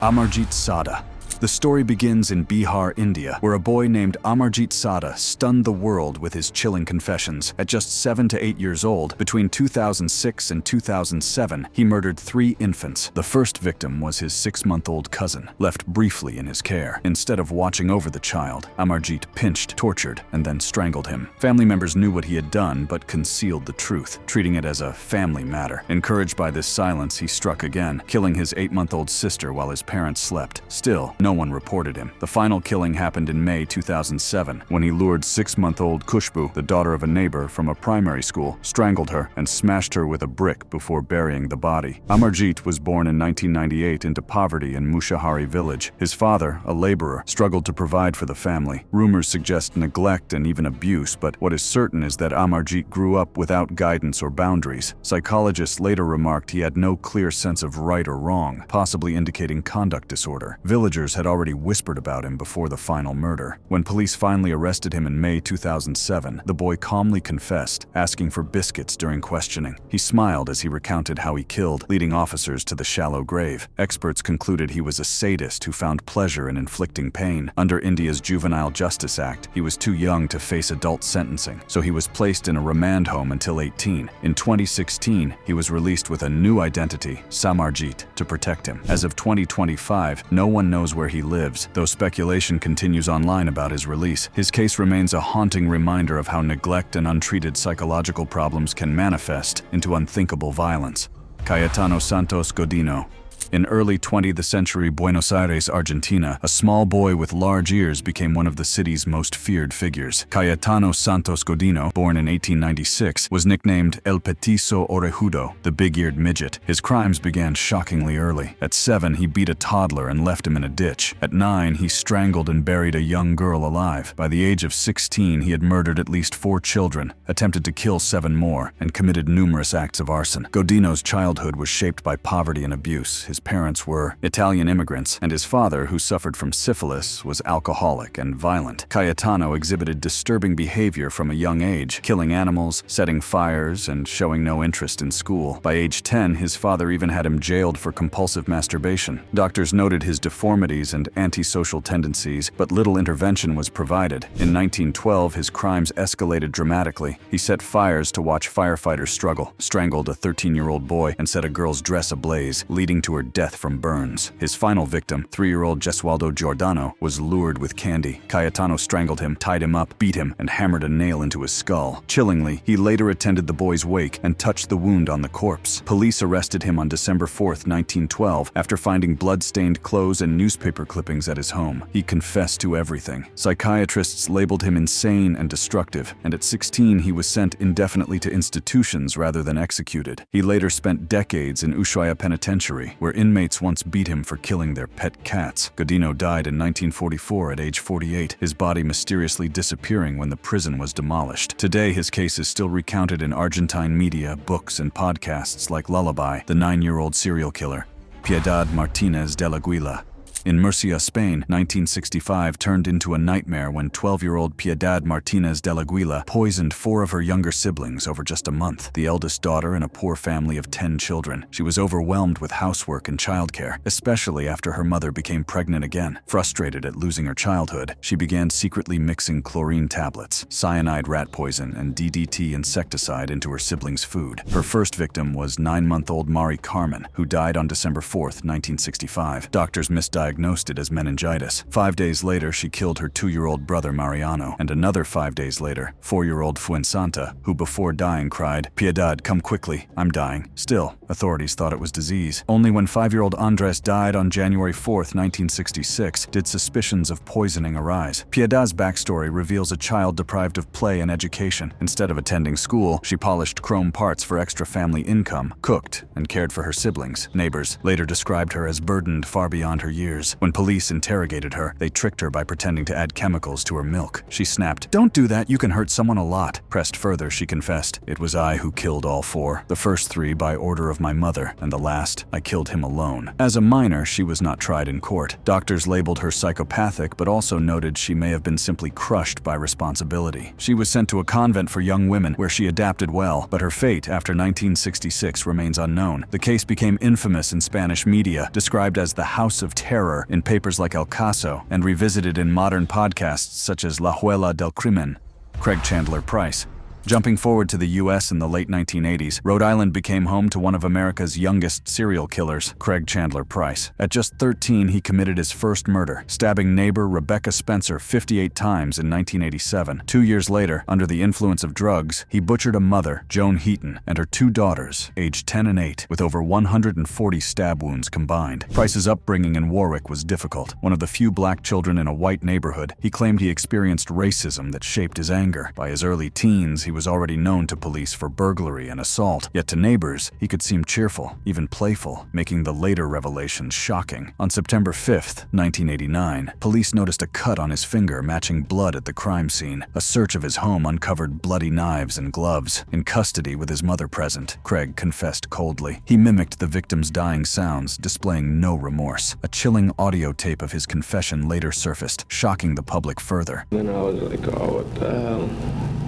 Amarjit Sada. The story begins in Bihar, India, where a boy named Amarjit Sada stunned the world with his chilling confessions. At just 7 to 8 years old, between 2006 and 2007, he murdered 3 infants. The first victim was his 6-month-old cousin, left briefly in his care. Instead of watching over the child, Amarjit pinched, tortured, and then strangled him. Family members knew what he had done, but concealed the truth, treating it as a family matter. Encouraged by this silence, he struck again, killing his 8-month-old sister while his parents slept. Still, no one reported him. The final killing happened in May 2007, when he lured 6-month-old Khushbu, the daughter of a neighbor from a primary school, strangled her, and smashed her with a brick before burying the body. Amarjit was born in 1998 into poverty in Mushahari village. His father, a laborer, struggled to provide for the family. Rumors suggest neglect and even abuse, but what is certain is that Amarjit grew up without guidance or boundaries. Psychologists later remarked he had no clear sense of right or wrong, possibly indicating conduct disorder. Villagers had already whispered about him before the final murder. When police finally arrested him in May 2007, the boy calmly confessed, asking for biscuits during questioning. He smiled as he recounted how he killed, leading officers to the shallow grave. Experts concluded he was a sadist who found pleasure in inflicting pain. Under India's Juvenile Justice Act, he was too young to face adult sentencing, so he was placed in a remand home until 18. In 2016, he was released with a new identity, Samarjit, to protect him. As of 2025, no one knows where he lives, though speculation continues online about his release. His case remains a haunting reminder of how neglect and untreated psychological problems can manifest into unthinkable violence. Cayetano Santos Godino. In early 20th century Buenos Aires, Argentina, a small boy with large ears became one of the city's most feared figures. Cayetano Santos Godino, born in 1896, was nicknamed El Petiso Orejudo, the big-eared midget. His crimes began shockingly early. At 7, he beat a toddler and left him in a ditch. At 9, he strangled and buried a young girl alive. By the age of 16, he had murdered at least 4 children, attempted to kill 7 more, and committed numerous acts of arson. Godino's childhood was shaped by poverty and abuse. His parents were Italian immigrants, and his father, who suffered from syphilis, was alcoholic and violent. Cayetano exhibited disturbing behavior from a young age, killing animals, setting fires, and showing no interest in school. By age 10, his father even had him jailed for compulsive masturbation. Doctors noted his deformities and antisocial tendencies, but little intervention was provided. In 1912, his crimes escalated dramatically. He set fires to watch firefighters struggle, strangled a 13-year-old boy, and set a girl's dress ablaze, leading to her death from burns. His final victim, 3-year-old Gesualdo Giordano, was lured with candy. Cayetano strangled him, tied him up, beat him, and hammered a nail into his skull. Chillingly, he later attended the boy's wake and touched the wound on the corpse. Police arrested him on December 4, 1912, after finding blood-stained clothes and newspaper clippings at his home. He confessed to everything. Psychiatrists labeled him insane and destructive, and at 16 he was sent indefinitely to institutions rather than executed. He later spent decades in Ushuaia Penitentiary, where inmates once beat him for killing their pet cats. Godino died in 1944 at age 48, his body mysteriously disappearing when the prison was demolished. Today, his case is still recounted in Argentine media, books, and podcasts like Lullaby, the 9-year-old serial killer, Piedad Martinez de la Guila. In Murcia, Spain, 1965 turned into a nightmare when 12-year-old Piedad Martinez de la Guila poisoned 4 of her younger siblings over just a month, the eldest daughter in a poor family of 10 children. She was overwhelmed with housework and childcare, especially after her mother became pregnant again. Frustrated at losing her childhood, she began secretly mixing chlorine tablets, cyanide rat poison, and DDT insecticide into her siblings' food. Her first victim was 9-month-old Mari Carmen, who died on December 4, 1965. Doctors misdiagnosed it as meningitis. 5 days later, she killed her 2-year-old brother Mariano, and another 5 days later, 4-year-old Fuensanta, who before dying cried, "Piedad, come quickly, I'm dying." Still, authorities thought it was disease. Only when 5-year-old Andres died on January 4, 1966, did suspicions of poisoning arise. Piedad's backstory reveals a child deprived of play and education. Instead of attending school, she polished chrome parts for extra family income, cooked, and cared for her siblings. Neighbors later described her as burdened far beyond her years. years. When police interrogated her, they tricked her by pretending to add chemicals to her milk. She snapped, "Don't do that, you can hurt someone a lot." Pressed further, she confessed, "It was I who killed all 4. The first 3 by order of my mother, and the last, I killed him alone." As a minor, she was not tried in court. Doctors labeled her psychopathic, but also noted she may have been simply crushed by responsibility. She was sent to a convent for young women, where she adapted well, but her fate after 1966 remains unknown. The case became infamous in Spanish media, described as the House of Terror in papers like El Caso, and revisited in modern podcasts such as La Huela del Crimen. Craig Chandler Price. Jumping forward to the U.S. in the late 1980s, Rhode Island became home to one of America's youngest serial killers, Craig Chandler Price. At just 13, he committed his first murder, stabbing neighbor Rebecca Spencer 58 times in 1987. 2 years later, under the influence of drugs, he butchered a mother, Joan Heaton, and her 2 daughters, aged 10 and 8, with over 140 stab wounds combined. Price's upbringing in Warwick was difficult. One of the few black children in a white neighborhood, he claimed he experienced racism that shaped his anger. By his early teens, he was already known to police for burglary and assault, yet to neighbors, he could seem cheerful, even playful, making the later revelations shocking. On September 5, 1989, police noticed a cut on his finger matching blood at the crime scene. A search of his home uncovered bloody knives and gloves. In custody with his mother present, Craig confessed coldly. He mimicked the victim's dying sounds, displaying no remorse. A chilling audio tape of his confession later surfaced, shocking the public further. Then I was like, oh, what the hell?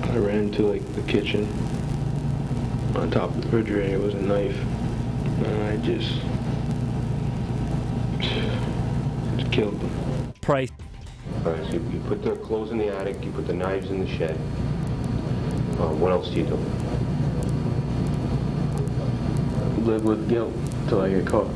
I ran into the kitchen. On top of the refrigerator was a knife. And I just killed them. Price. All right, so you put the clothes in the attic, you put the knives in the shed. What else do you do? Live with guilt till I get caught.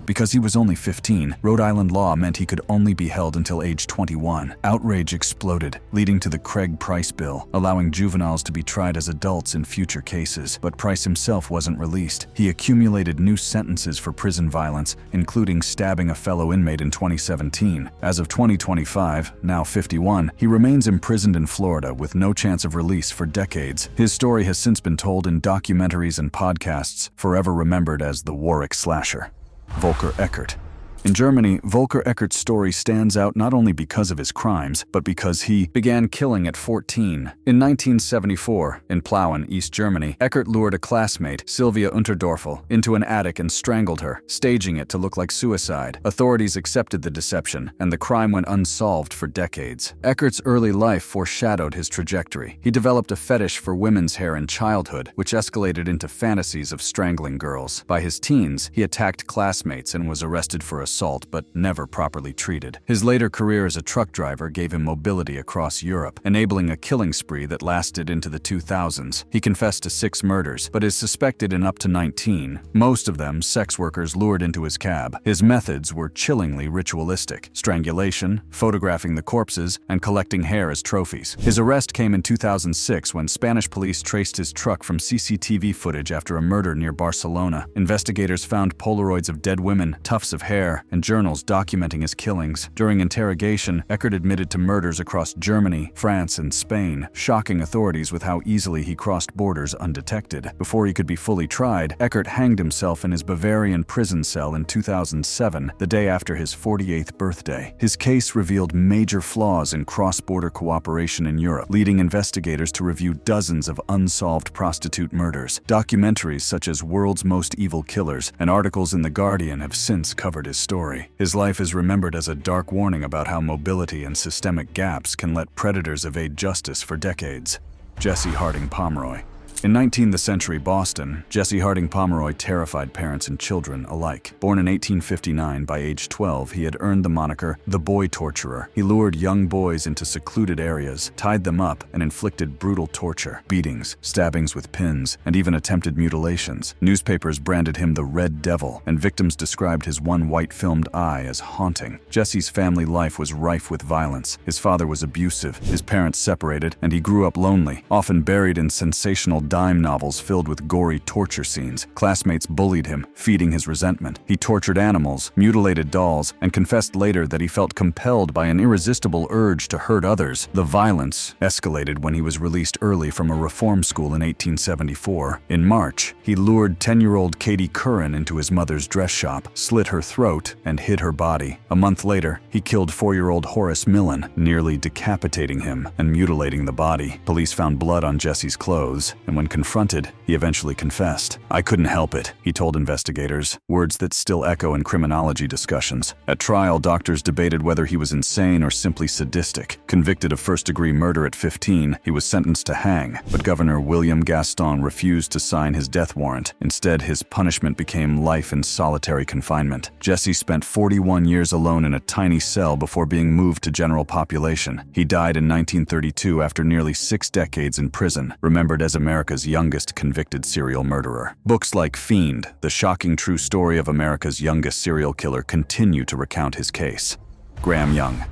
Because he was only 15, Rhode Island law meant he could only be held until age 21. Outrage exploded, leading to the Craig Price Bill, allowing juveniles to be tried as adults in future cases. But Price himself wasn't released. He accumulated new sentences for prison violence, including stabbing a fellow inmate in 2017. As of 2025, now 51, he remains imprisoned in Florida with no chance of release for decades. His story has since been told in documentaries and podcasts, forever remembered as the Warwick Slasher. Volker Eckert. In Germany, Volker Eckert's story stands out not only because of his crimes, but because he began killing at 14. In 1974, in Plauen, East Germany, Eckert lured a classmate, Sylvia Unterdorfel, into an attic and strangled her, staging it to look like suicide. Authorities accepted the deception, and the crime went unsolved for decades. Eckert's early life foreshadowed his trajectory. He developed a fetish for women's hair in childhood, which escalated into fantasies of strangling girls. By his teens, he attacked classmates and was arrested for assault, but never properly treated. His later career as a truck driver gave him mobility across Europe, enabling a killing spree that lasted into the 2000s. He confessed to 6 murders, but is suspected in up to 19, most of them sex workers lured into his cab. His methods were chillingly ritualistic: strangulation, photographing the corpses, and collecting hair as trophies. His arrest came in 2006 when Spanish police traced his truck from CCTV footage after a murder near Barcelona. Investigators found Polaroids of dead women, tufts of hair, and journals documenting his killings. During interrogation, Eckert admitted to murders across Germany, France, and Spain, shocking authorities with how easily he crossed borders undetected. Before he could be fully tried, Eckert hanged himself in his Bavarian prison cell in 2007, the day after his 48th birthday. His case revealed major flaws in cross-border cooperation in Europe, leading investigators to review dozens of unsolved prostitute murders. Documentaries such as World's Most Evil Killers and articles in The Guardian have since covered his story. His life is remembered as a dark warning about how mobility and systemic gaps can let predators evade justice for decades. Jesse Harding Pomeroy. In 19th century Boston, Jesse Harding Pomeroy terrified parents and children alike. Born in 1859, by age 12, he had earned the moniker the Boy Torturer. He lured young boys into secluded areas, tied them up, and inflicted brutal torture, beatings, stabbings with pins, and even attempted mutilations. Newspapers branded him the Red Devil, and victims described his one white-filmed eye as haunting. Jesse's family life was rife with violence. His father was abusive, his parents separated, and he grew up lonely, often buried in sensational dime novels filled with gory torture scenes. Classmates bullied him, feeding his resentment. He tortured animals, mutilated dolls, and confessed later that he felt compelled by an irresistible urge to hurt others. The violence escalated when he was released early from a reform school in 1874. In March, he lured 10-year-old Katie Curran into his mother's dress shop, slit her throat, and hid her body. A month later, he killed 4-year-old Horace Millen, nearly decapitating him and mutilating the body. Police found blood on Jesse's clothes, and when confronted, he eventually confessed. "I couldn't help it," he told investigators, words that still echo in criminology discussions. At trial, doctors debated whether he was insane or simply sadistic. Convicted of first-degree murder at 15, he was sentenced to hang, but Governor William Gaston refused to sign his death warrant. Instead, his punishment became life in solitary confinement. Jesse spent 41 years alone in a tiny cell before being moved to general population. He died in 1932 after nearly 6 decades in prison, remembered as America's youngest convicted serial murderer. Books like Fiend, The Shocking True Story of America's Youngest Serial Killer, continue to recount his case. Graham Young.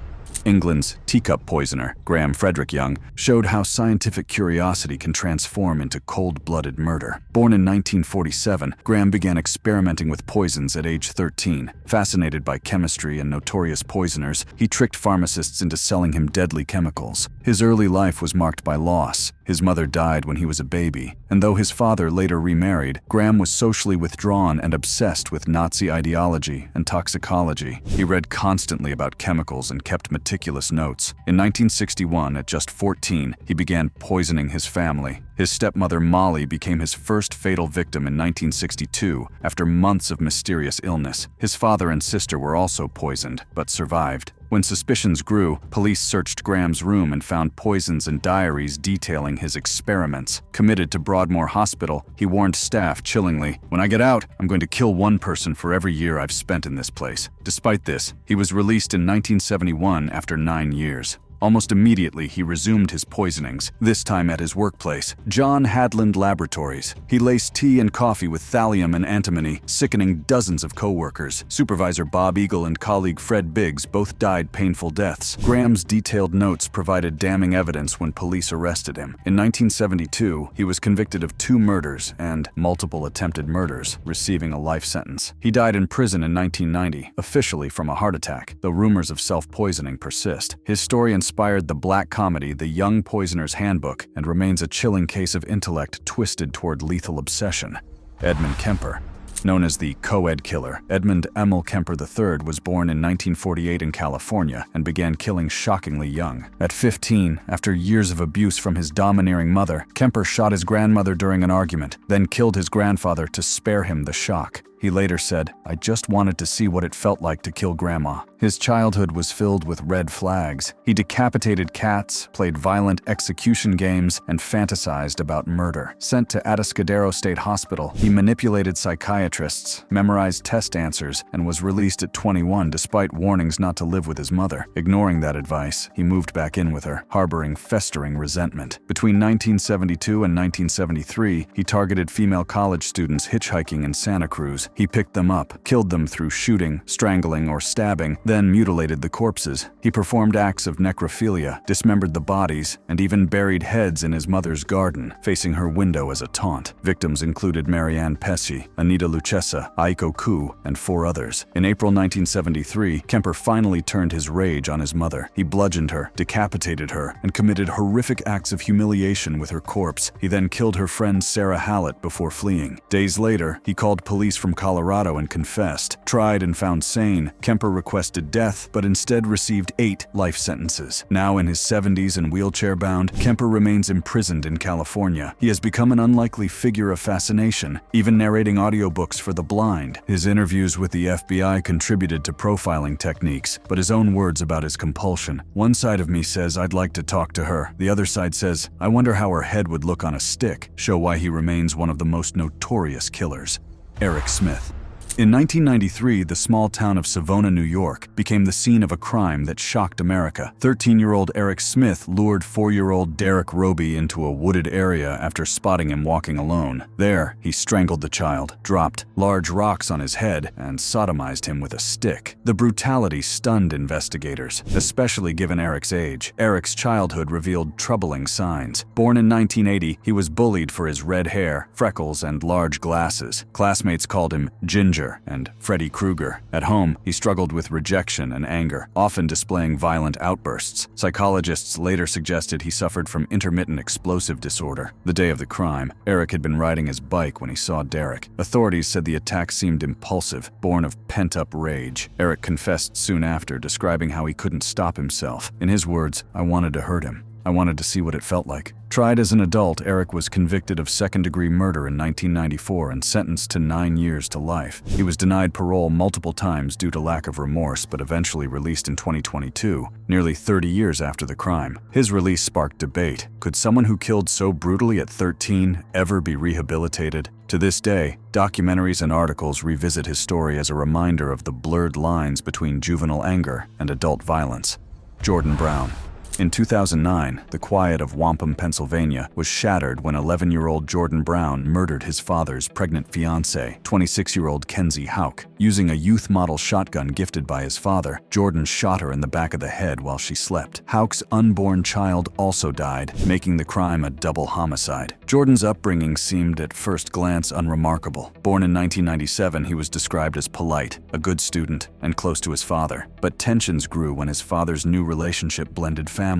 England's teacup poisoner, Graham Frederick Young, showed how scientific curiosity can transform into cold-blooded murder. Born in 1947, Graham began experimenting with poisons at age 13. Fascinated by chemistry and notorious poisoners, he tricked pharmacists into selling him deadly chemicals. His early life was marked by loss. His mother died when he was a baby, and though his father later remarried, Graham was socially withdrawn and obsessed with Nazi ideology and toxicology. He read constantly about chemicals and kept meticulous notes. In 1961, at just 14, he began poisoning his family. His stepmother Molly became his first fatal victim in 1962 after months of mysterious illness. His father and sister were also poisoned, but survived. When suspicions grew, police searched Graham's room and found poisons and diaries detailing his experiments. Committed to Broadmoor Hospital, he warned staff chillingly, "When I get out, I'm going to kill one person for every year I've spent in this place." Despite this, he was released in 1971 after 9 years. Almost immediately, he resumed his poisonings, this time at his workplace, John Hadland Laboratories. He laced tea and coffee with thallium and antimony, sickening dozens of co-workers. Supervisor Bob Eagle and colleague Fred Biggs both died painful deaths. Graham's detailed notes provided damning evidence when police arrested him. In 1972, he was convicted of 2 murders and multiple attempted murders, receiving a life sentence. He died in prison in 1990, officially from a heart attack, though rumors of self-poisoning persist. His story inspired the black comedy The Young Poisoner's Handbook and remains a chilling case of intellect twisted toward lethal obsession. Edmund Kemper. Known as the co-ed killer, Edmund Emil Kemper III was born in 1948 in California and began killing shockingly young. At 15, after years of abuse from his domineering mother, Kemper shot his grandmother during an argument, then killed his grandfather to spare him the shock. He later said, "I just wanted to see what it felt like to kill Grandma." His childhood was filled with red flags. He decapitated cats, played violent execution games, and fantasized about murder. Sent to Atascadero State Hospital, he manipulated psychiatrists, memorized test answers, and was released at 21 despite warnings not to live with his mother. Ignoring that advice, he moved back in with her, harboring festering resentment. Between 1972 and 1973, he targeted female college students hitchhiking in Santa Cruz. He picked them up, killed them through shooting, strangling, or stabbing, then mutilated the corpses. He performed acts of necrophilia, dismembered the bodies, and even buried heads in his mother's garden, facing her window as a taunt. Victims included Marianne Pesci, Anita Luchessa, Aiko Ku, and 4 others. In April 1973, Kemper finally turned his rage on his mother. He bludgeoned her, decapitated her, and committed horrific acts of humiliation with her corpse. He then killed her friend Sarah Hallett before fleeing. Days later, he called police from Colorado and confessed. Tried and found sane, Kemper requested death, but instead received 8 life sentences. Now in his 70s and wheelchair-bound, Kemper remains imprisoned in California. He has become an unlikely figure of fascination, even narrating audiobooks for the blind. His interviews with the FBI contributed to profiling techniques, but his own words about his compulsion. One side of me says I'd like to talk to her. The other side says, I wonder how her head would look on a stick, show why he remains one of the most notorious killers. Eric Smith. In 1993, the small town of Savona, New York, became the scene of a crime that shocked America. 13-year-old Eric Smith lured 4-year-old Derek Roby into a wooded area after spotting him walking alone. There, he strangled the child, dropped large rocks on his head, and sodomized him with a stick. The brutality stunned investigators, especially given Eric's age. Eric's childhood revealed troubling signs. Born in 1980, he was bullied for his red hair, freckles, and large glasses. Classmates called him Ginger and Freddy Krueger. At home, he struggled with rejection and anger, often displaying violent outbursts. Psychologists later suggested he suffered from intermittent explosive disorder. The day of the crime, Eric had been riding his bike when he saw Derek. Authorities said the attack seemed impulsive, born of pent-up rage. Eric confessed soon after, describing how he couldn't stop himself. In his words, "I wanted to hurt him. I wanted to see what it felt like." Tried as an adult, Eric was convicted of second-degree murder in 1994 and sentenced to 9 years to life. He was denied parole multiple times due to lack of remorse, but eventually released in 2022, nearly 30 years after the crime. His release sparked debate. Could someone who killed so brutally at 13 ever be rehabilitated? To this day, documentaries and articles revisit his story as a reminder of the blurred lines between juvenile anger and adult violence. Jordan Brown. In 2009, the quiet of Wampum, Pennsylvania, was shattered when 11-year-old Jordan Brown murdered his father's pregnant fiancée, 26-year-old Kenzie Hauk. Using a youth model shotgun gifted by his father, Jordan shot her in the back of the head while she slept. Hauk's unborn child also died, making the crime a double homicide. Jordan's upbringing seemed at first glance unremarkable. Born in 1997, he was described as polite, a good student, and close to his father. But tensions grew when his father's new relationship blended families.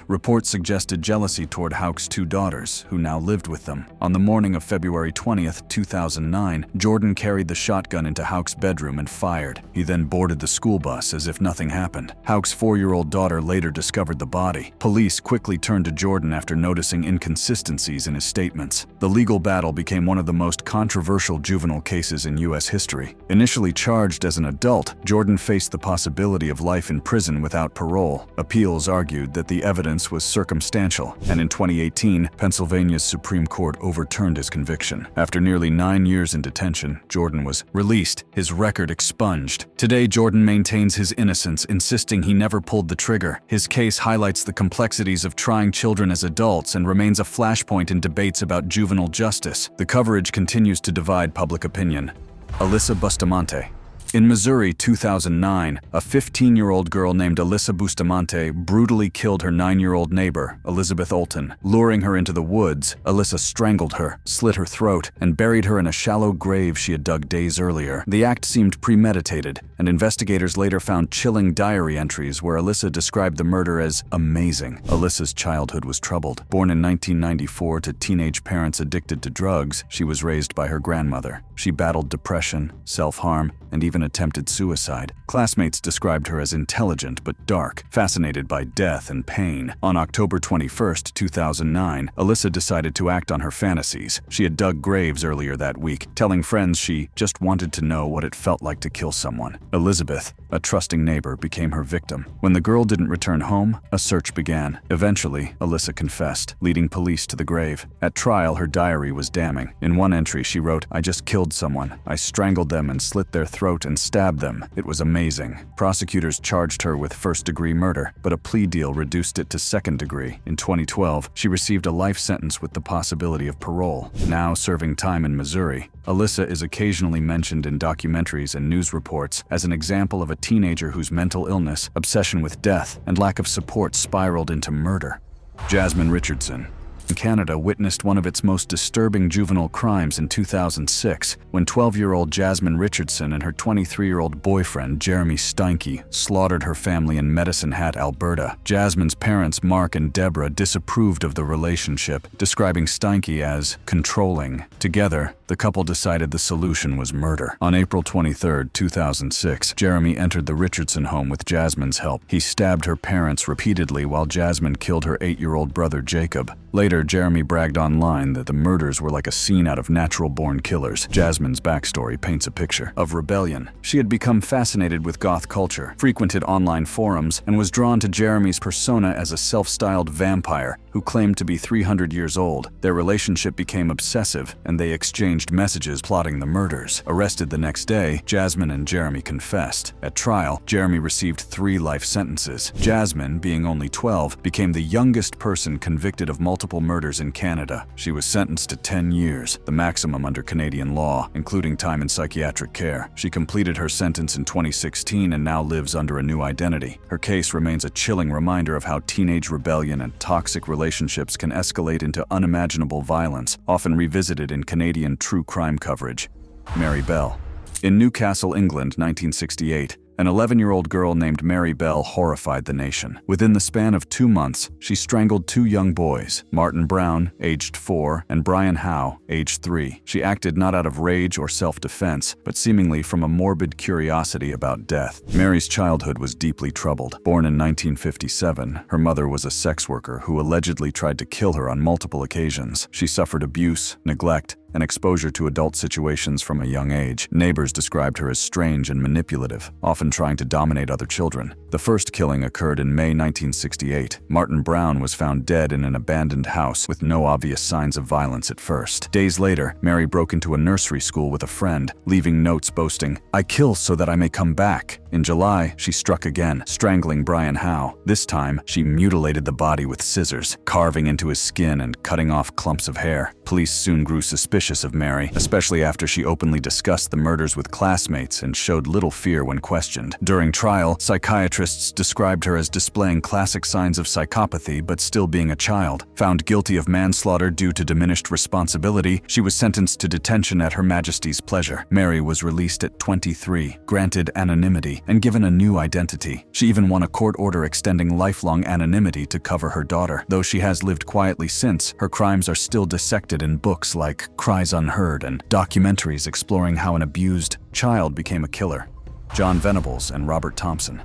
Reports suggested jealousy toward Hauk's 2 daughters, who now lived with them. On the morning of February 20th, 2009, Jordan carried the shotgun into Hauk's bedroom and fired. He then boarded the school bus as if nothing happened. Hauk's 4-year-old daughter later discovered the body. Police quickly turned to Jordan after noticing inconsistencies in his statements. The legal battle became one of the most controversial juvenile cases in U.S. history. Initially charged as an adult, Jordan faced the possibility of life in prison without parole. Appeals argued that the evidence was circumstantial, and in 2018, Pennsylvania's Supreme Court overturned his conviction. After nearly 9 years in detention, Jordan was released, his record expunged. Today, Jordan maintains his innocence, insisting he never pulled the trigger. His case highlights the complexities of trying children as adults and remains a flashpoint in debates about juvenile justice. The coverage continues to divide public opinion. Alyssa Bustamante. In Missouri, 2009, a 15-year-old girl named Alyssa Bustamante brutally killed her 9-year-old neighbor, Elizabeth Olton. Luring her into the woods, Alyssa strangled her, slit her throat, and buried her in a shallow grave she had dug days earlier. The act seemed premeditated, and investigators later found chilling diary entries where Alyssa described the murder as amazing. Alyssa's childhood was troubled. Born in 1994 to teenage parents addicted to drugs, she was raised by her grandmother. She battled depression, self-harm, and even attempted suicide. Classmates described her as intelligent but dark, fascinated by death and pain. On October 21, 2009, Alyssa decided to act on her fantasies. She had dug graves earlier that week, telling friends she just wanted to know what it felt like to kill someone. Elizabeth, a trusting neighbor, became her victim. When the girl didn't return home, a search began. Eventually, Alyssa confessed, leading police to the grave. At trial, her diary was damning. In one entry, she wrote, "I just killed someone. I strangled them and slit their throat and stabbed them. It was amazing." Prosecutors charged her with first-degree murder, but a plea deal reduced it to second degree. In 2012, she received a life sentence with the possibility of parole. Now serving time in Missouri, Alyssa is occasionally mentioned in documentaries and news reports as an example of a teenager whose mental illness, obsession with death, and lack of support spiraled into murder. Jasmine Richardson. Canada witnessed one of its most disturbing juvenile crimes in 2006 when 12-year-old Jasmine Richardson and her 23-year-old boyfriend Jeremy Steinke slaughtered her family in Medicine Hat, Alberta. Jasmine's parents, Mark and Deborah, disapproved of the relationship, describing Steinke as controlling. Together, the couple decided the solution was murder. On April 23, 2006, Jeremy entered the Richardson home with Jasmine's help. He stabbed her parents repeatedly while Jasmine killed her 8-year-old brother Jacob. Later, Jeremy bragged online that the murders were like a scene out of Natural Born Killers. Jasmine's backstory paints a picture of rebellion. She had become fascinated with goth culture, frequented online forums, and was drawn to Jeremy's persona as a self-styled vampire, who claimed to be 300 years old. Their relationship became obsessive, and they exchanged messages plotting the murders. Arrested the next day, Jasmine and Jeremy confessed. At trial, Jeremy received 3 life sentences. Jasmine, being only 12, became the youngest person convicted of multiple murders in Canada. She was sentenced to 10 years, the maximum under Canadian law, including time in psychiatric care. She completed her sentence in 2016 and now lives under a new identity. Her case remains a chilling reminder of how teenage rebellion and toxic relationships can escalate into unimaginable violence, often revisited in Canadian true crime coverage. Mary Bell. In Newcastle, England, 1968, an 11-year-old girl named Mary Bell horrified the nation. Within the span of 2 months, she strangled 2 young boys, Martin Brown, aged 4, and Brian Howe, aged 3. She acted not out of rage or self-defense, but seemingly from a morbid curiosity about death. Mary's childhood was deeply troubled. Born in 1957, her mother was a sex worker who allegedly tried to kill her on multiple occasions. She suffered abuse, neglect, and exposure to adult situations from a young age. Neighbors described her as strange and manipulative, often trying to dominate other children. The first killing occurred in May 1968. Martin Brown was found dead in an abandoned house with no obvious signs of violence at first. Days later, Mary broke into a nursery school with a friend, leaving notes boasting, "I kill so that I may come back." In July, she struck again, strangling Brian Howe. This time, she mutilated the body with scissors, carving into his skin and cutting off clumps of hair. Police soon grew suspicious of Mary, especially after she openly discussed the murders with classmates and showed little fear when questioned. During trial, psychiatrists described her as displaying classic signs of psychopathy but still being a child. Found guilty of manslaughter due to diminished responsibility, she was sentenced to detention at Her Majesty's pleasure. Mary was released at 23, granted anonymity, and given a new identity. She even won a court order extending lifelong anonymity to cover her daughter. Though she has lived quietly since, her crimes are still dissected in books like Cries Unheard and documentaries exploring how an abused child became a killer. John Venables and Robert Thompson.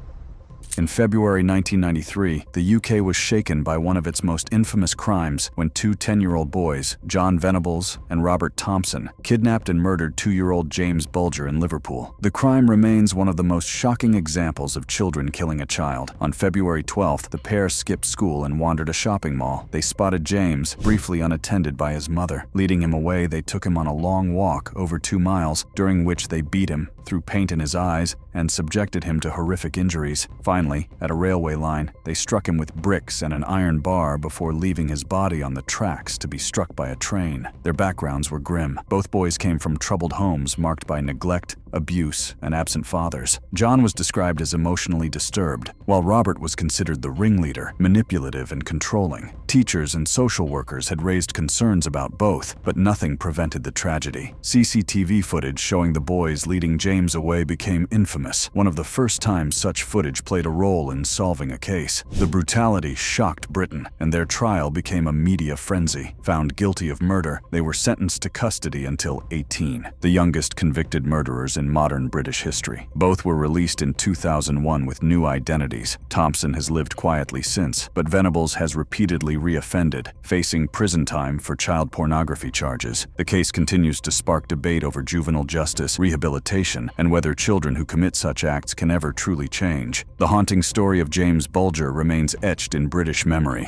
In February 1993, the UK was shaken by one of its most infamous crimes when 2 10-year-old boys, John Venables and Robert Thompson, kidnapped and murdered 2-year-old James Bulger in Liverpool. The crime remains one of the most shocking examples of children killing a child. On February 12th, the pair skipped school and wandered a shopping mall. They spotted James, briefly unattended by his mother. Leading him away, they took him on a long walk over 2 miles, during which they beat him, threw paint in his eyes, and subjected him to horrific injuries. Finally, at a railway line, they struck him with bricks and an iron bar before leaving his body on the tracks to be struck by a train. Their backgrounds were grim. Both boys came from troubled homes marked by neglect, abuse, and absent fathers. John was described as emotionally disturbed, while Robert was considered the ringleader, manipulative and controlling. Teachers and social workers had raised concerns about both, but nothing prevented the tragedy. CCTV footage showing the boys leading James away became infamous, one of the first times such footage played a role in solving a case. The brutality shocked Britain, and their trial became a media frenzy. Found guilty of murder, they were sentenced to custody until 18, the youngest convicted murderers in modern British history. Both were released in 2001 with new identities. Thompson has lived quietly since, but Venables has repeatedly reoffended, facing prison time for child pornography charges. The case continues to spark debate over juvenile justice, rehabilitation, and whether children who commit such acts can ever truly change. The haunting story of James Bulger remains etched in British memory.